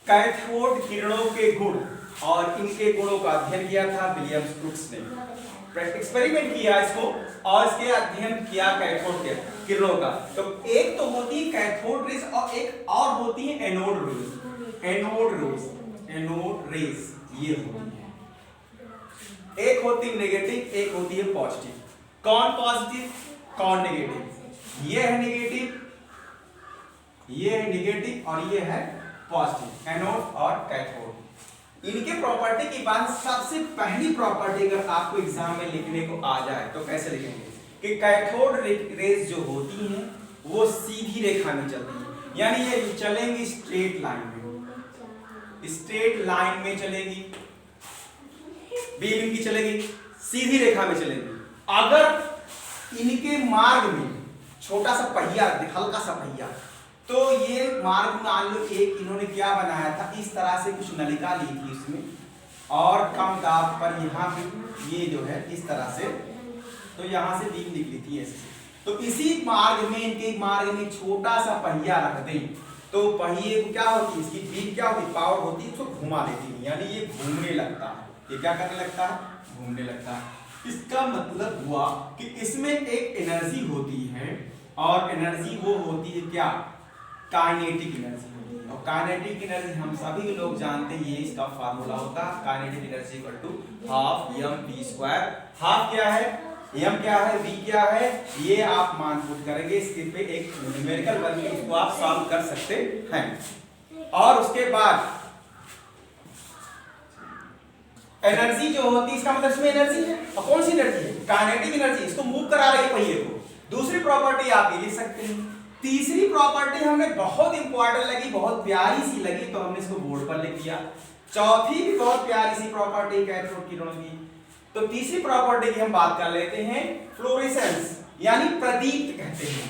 Cathode किरणों के गुण और इनके गुणों का अध्ययन किया था विलियम क्रुक्स ने। एक्सपेरिमेंट किया इसको और इसके अध्ययन किया कैथोड के किरणों का। तो एक तो होती है कैथोड रेज और एक और होती है एनोड रेज। एनोड रेज ये होती है, एक होती है नेगेटिव, एक होती है पॉजिटिव। कौन पॉजिटिव कौन नेगेटिव? ये है नेगेटिव, ये है नेगेटिव और ये है पॉजिटिव, एनोड और कैथोड। इनके प्रॉपर्टी की बात, सबसे पहली प्रॉपर्टी अगर आपको एग्जाम में लिखने को आ जाए तो कैसे लिखेंगे कि कैथोड रेज जो होती हैं वो सीधी रेखा में चलती है, यानी ये चलेंगी स्ट्रेट लाइन में, स्ट्रेट लाइन में चलेगी, बीम इनकी चलेगी सीधी रेखा में चलेगी। अगर इनके मार्ग में छोटा सा पहिया, हल्का सा पहिया, तो ये मार्ग मान लो एक इन्होंने क्या बनाया था, इस तरह से कुछ नलिका ली थी इसमें और कम दाब पर यहाँ पे ये जो है इस तरह से, तो यहाँ से बीम निकली थी ऐसे। तो इसी मार्ग में, इनके मार्ग में छोटा सा पहिया रख दें तो पहिए को क्या होती है, इसकी बीम क्या होती, पावर होती है, उसको घुमा देती है, यानी ये घूमने लगता है। ये क्या करने लगता है, घूमने लगता है। इसका मतलब हुआ कि इसमें एक एनर्जी होती है और एनर्जी वो होती है क्या, काइनेटिक एनर्जी होती है। और काइनेटिक एनर्जी हम सभी लोग जानते हैं, ये इसका फार्मूला होता है kinetic energy equal to half mv²। Half क्या है, m क्या है, v क्या है, ये आप मान पुट करेंगे, इसके पे एक न्यूमेरिकल बन के इसको आप सॉल्व कर सकते हैं। और उसके बाद एनर्जी जो होती है, इसका मतलब इसमें एनर्जी है, और कौन सी एनर्जी है, काइनेटिक एनर्जी, इसको मूव करा रही है पहिए को। दूसरी प्रॉपर्टी आप ये लिख सकते हैं। तीसरी प्रॉपर्टी हमें बहुत इंपॉर्टेंट लगी, बहुत प्यारी सी लगी, तो हमने इसको बोर्ड पर लिख दिया। चौथी भी बहुत प्यारी सी प्रॉपर्टी कैथोड किरणों की। तो तीसरी प्रॉपर्टी की हम बात कर लेते हैं फ्लोरेसेंस, यानी प्रदीप्त कहते हैं,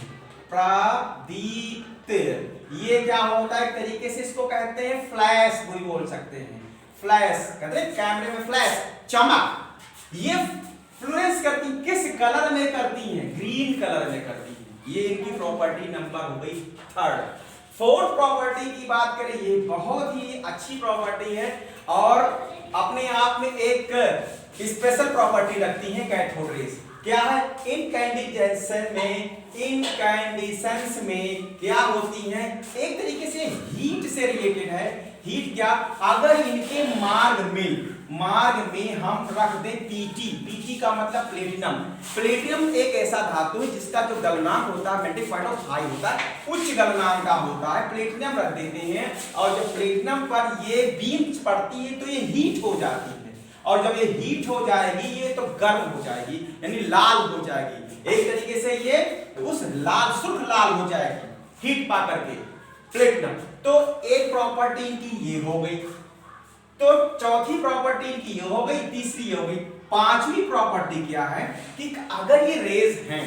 प्रदीप्त। ये क्या होता है, एक तरीके से इसको कहते हैं फ्लैश भी बोल सकते हैं, फ्लैश कहते हैं कैमरे में फ्लैश, चमक। ये फ्लोरेंस करती किस कलर में करती हैं, ग्रीन कलर में करती हैं। ये इनकी प्रॉपर्टी नंबर हो गई थर्ड। फोर्थ प्रॉपर्टी की बात करें, ये बहुत ही अच्छी प्रॉपर्टी है और अपने आप में एक स्पेशल प्रॉपर्टी रखती है कैथोड रेज। क्या है, इनकैंडिसेशन में क्या होती है, एक तरीके से हीट से रिलेटेड है। हीट क्या, अगर इनके मार्ग में हम रख दें पीटी का मतलब प्लेटिनम। प्लेटिनम एक ऐसा धातु है जिसका जो गलनांक होता है मैग्नेटिक पॉइंट ऑफ हाई होता है, उच्च गलनांक का होता है। प्लेटिनम रख देते हैं और जब प्लेटिनम पर ये बीम पड़ती है तो ये हीट हो जाती है, और जब ये हीट हो जाएगी ये तो गर्म हो जाएगी, यानी लाल हो जाएगी। एक तरीके से ये उस लाल, सुर्ख लाल हो जाएगी हीट पा करके प्लेटिनम। तो एक प्रॉपर्टी इनकी ये हो गई, तो चौथी प्रॉपर्टी इनकी ये हो गई, तीसरी ये हो गई। पांचवी प्रॉपर्टी क्या है कि अगर ये रेज हैं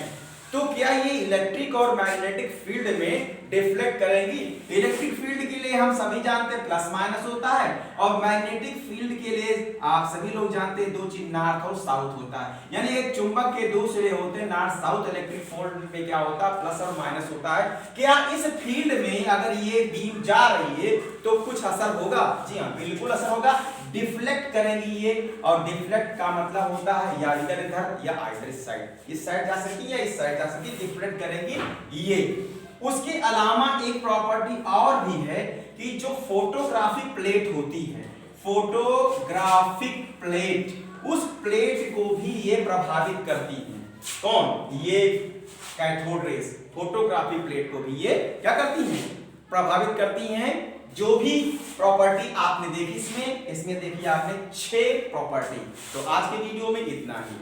तो क्या ये इलेक्ट्रिक और मैग्नेटिक फील्ड में डिफ्लेक्ट करेंगी। इलेक्ट्रिक फील्ड के लिए हम सभी जानते हैं प्लस माइनस होता है, और मैग्नेटिक फील्ड के लिए आप सभी लोग जानते हैं दो चीज, नॉर्थ और साउथ होता है। यानी एक चुंबक के दो सिरे होते हैं, नॉर्थ साउथ। इलेक्ट्रिक फील्ड में क्या होता है, प्लस और माइनस होता है। क्या इस फील्ड में अगर ये बीम जा रही है तो कुछ असर होगा? जी हाँ, बिल्कुल असर होगा। डिफ्लेक्ट करेंगी ये, और डिफ्लेक्ट का मतलब होता है या इधर इधर या इधर इस साइड, इस साइड जा सकती है, इस साइड जा सकती है, डिफ्लेक्ट करेंगी ये। उसके अलावा एक प्रॉपर्टी और भी है कि जो फोटोग्राफिक प्लेट होती है, फोटोग्राफिक प्लेट, उस प्लेट को भी ये प्रभावित करती है। कौन? ये कैथोड रेज फोटोग्राफिक प्लेट को भी ये क्या करती हैं, प्रभावित करती हैं। जो भी प्रॉपर्टी आपने देखी इसमें देखी आपने 6 प्रॉपर्टी। तो आज के वीडियो में इतना ही।